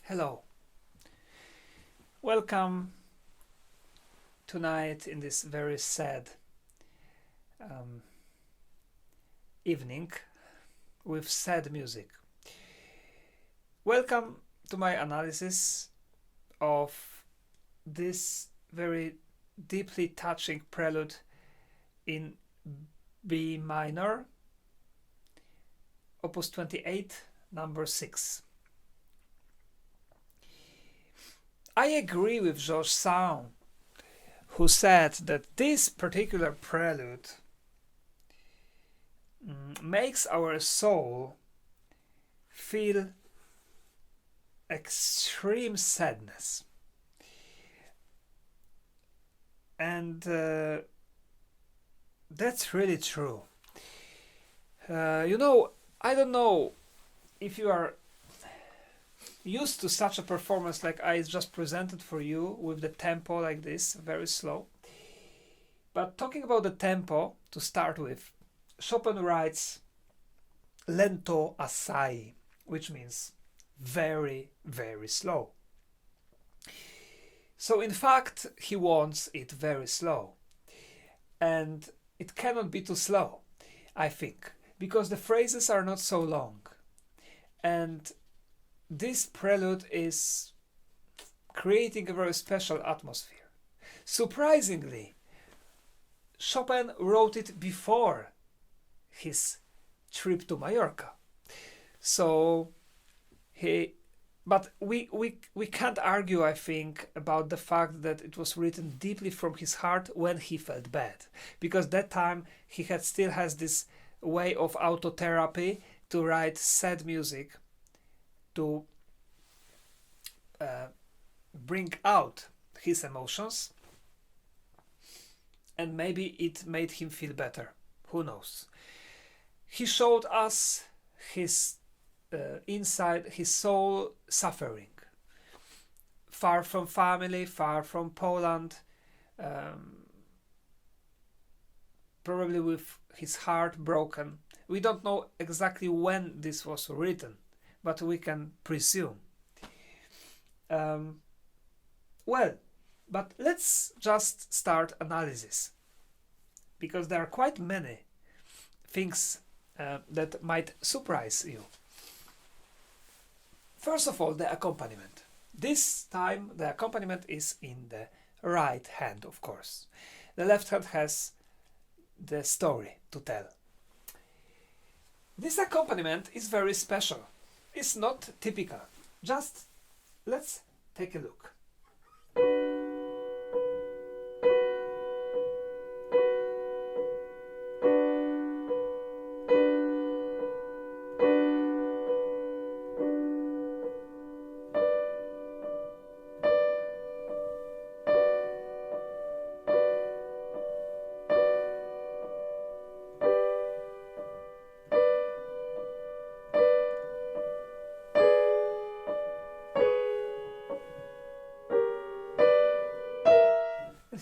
Hello. Welcome tonight in this very sad um, evening with sad music. Welcome to my analysis of this very deeply touching prelude in B minor, Opus 28, number 6. I agree with Georges Sand, who said that this particular prelude makes our soul feel extreme sadness. And that's really true. I don't know if you are used to such a performance like I just presented for you with the tempo like this, very slow. But talking about the tempo, to start with, Chopin writes lento assai, which means very, very slow. So in fact, he wants it very slow. And it cannot be too slow, I think, because the phrases are not so long. And this prelude is creating a very special atmosphere. Surprisingly, Chopin wrote it before his trip to Mallorca. So but we can't argue, I think, about the fact that it was written deeply from his heart when he felt bad, because that time he still has this way of autotherapy to write sad music to bring out his emotions, and maybe it made him feel better. Who knows? He showed us his inside, his soul suffering, far from family, far from Poland, probably with his heart broken. We don't know exactly when this was written, but we can presume. But let's just start analysis, because there are quite many things that might surprise you. First of all, the accompaniment. This time the accompaniment is in the right hand, of course. The left hand has the story to tell. This accompaniment is very special. It's not typical. Just let's take a look.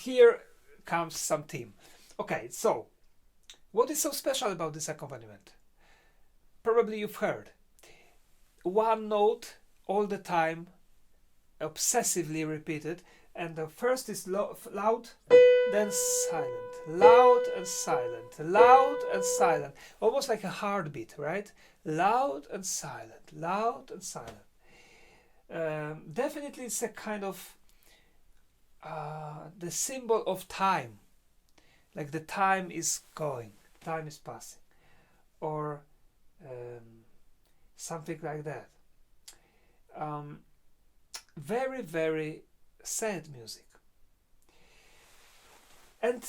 Here comes some theme. Okay, so what is so special about this accompaniment? Probably you've heard. One note all the time, obsessively repeated, and the first is loud, then silent, loud and silent, loud and silent, almost like a heartbeat, right? Loud and silent, loud and silent. Definitely it's a kind of the symbol of time, like the time is going, time is passing, or something like that. Very, very sad music, and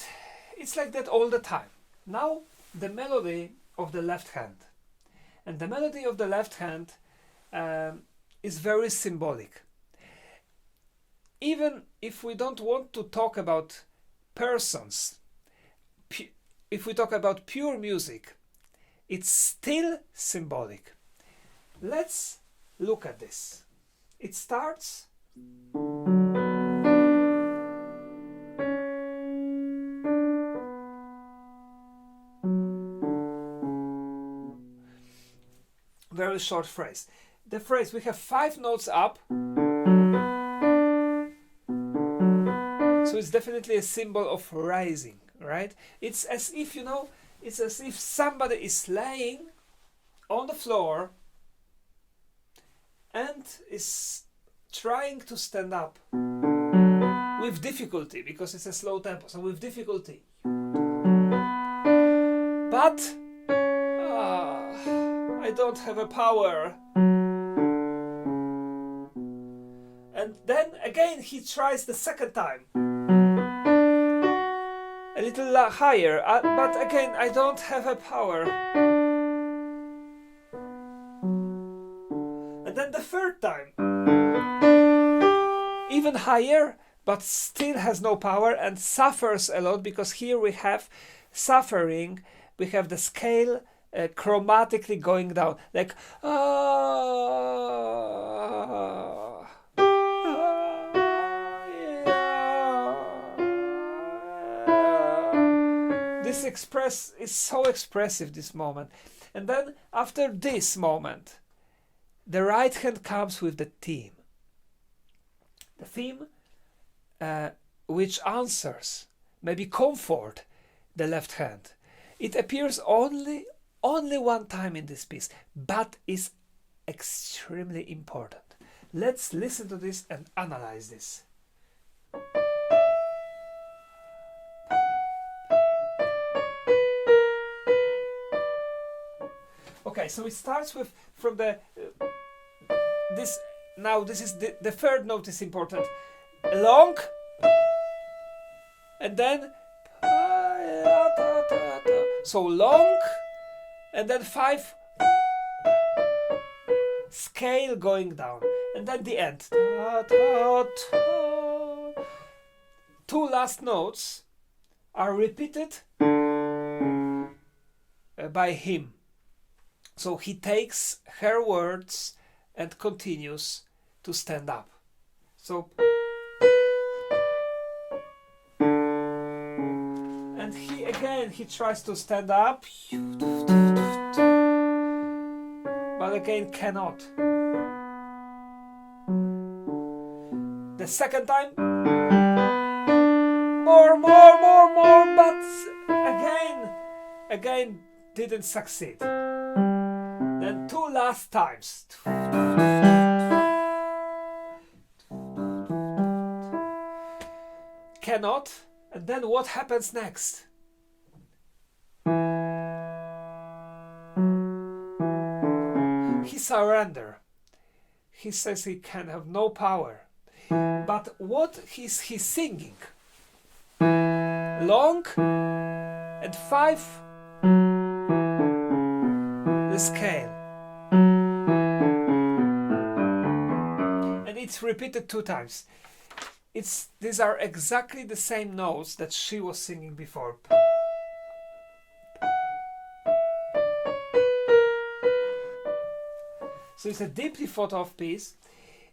it's like that all the time. Now the melody of the left hand, and the melody of the left hand is very symbolic. Even if we don't want to talk about persons, if we talk about pure music, it's still symbolic. Let's look at this. It starts very short phrase. the phrase, we have 5 notes up. So it's definitely a symbol of rising, right? It's as if, you know, it's as if somebody is laying on the floor and is trying to stand up with difficulty, because it's a slow tempo, so with difficulty. But I don't have a power. And then again he tries the second time. A little higher, but again I don't have a power. And then the third time, even higher, but still has no power and suffers a lot, because here we have suffering, we have the scale chromatically going down, like this is so expressive, this moment. And then after this moment, the right hand comes with the theme. The theme which answers, maybe comfort, the left hand. It appears only one time in this piece, but is extremely important. Let's listen to this and analyze this. Okay, so it starts with from the this. Now this is the third note is important. Long, and then so long, and then 5 scale going down, and then the end. 2 last notes are repeated by him. So he takes her words and continues to stand up. So, and he tries to stand up, but again cannot. The second time, more, but again didn't succeed. Then 2 last times. Cannot. And then what happens next? He surrenders. He says he can have no power. But what is he singing? Long and 5 the scale. And it's repeated 2 times. These are exactly the same notes that she was singing before. So it's a deeply thought of piece.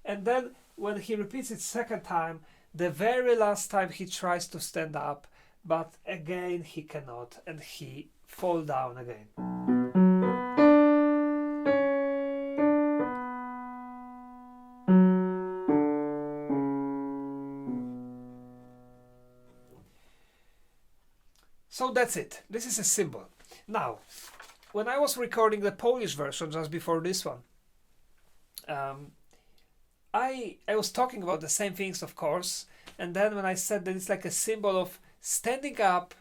And then when he repeats it second time, the very last time he tries to stand up, but again he cannot, and he falls down again. So that's it. This is a symbol. Now, when I was recording the Polish version just before this one, I was talking about the same things, of course, and then when I said that it's like a symbol of standing up,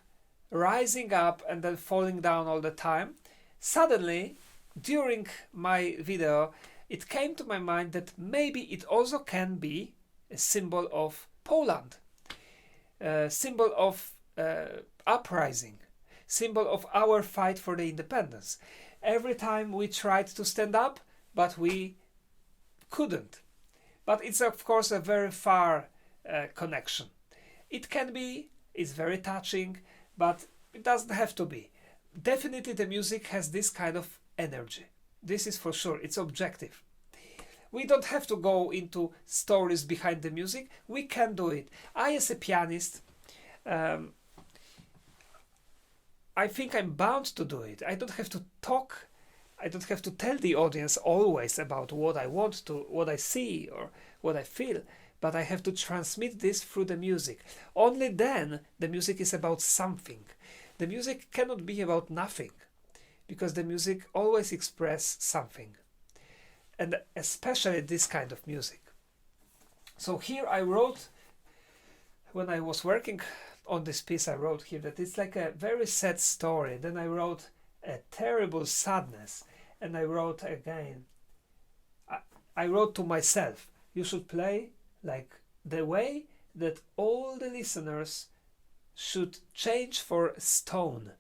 rising up, and then falling down all the time, suddenly, during my video, it came to my mind that maybe it also can be a symbol of Poland, a symbol of uprising, symbol of our fight for the independence. Every time we tried to stand up, but we couldn't. But it's of course a very far connection. It can be, it's very touching, but it doesn't have to be. Definitely the music has this kind of energy. This is for sure, it's objective. We don't have to go into stories behind the music, we can do it. I, as a pianist, I think I'm bound to do it. I don't have to talk I don't have to tell the audience always about what I want to, what I see or what I feel, but I have to transmit this through the music. Only then the music is about something. The music cannot be about nothing, because the music always expresses something, and especially this kind of music. So here I wrote, when I was working on this piece, I wrote here that it's like a very sad story. Then I wrote a terrible sadness, and I wrote again, I wrote to myself, you should play like the way that all the listeners should change for stone.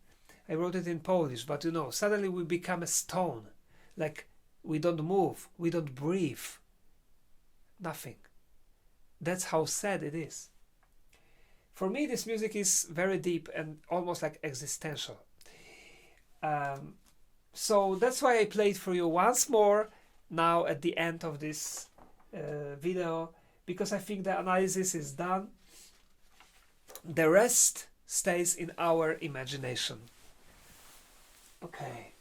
I wrote it in Polish, but you know, suddenly we become a stone, like we don't move, we don't breathe, nothing. That's how sad it is. For me, this music is very deep and almost like existential. So that's why I played for you once more now at the end of this video, because I think the analysis is done. The rest stays in our imagination. Okay.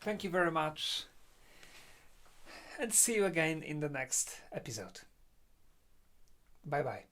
Thank you very much, and see you again in the next episode. Bye bye.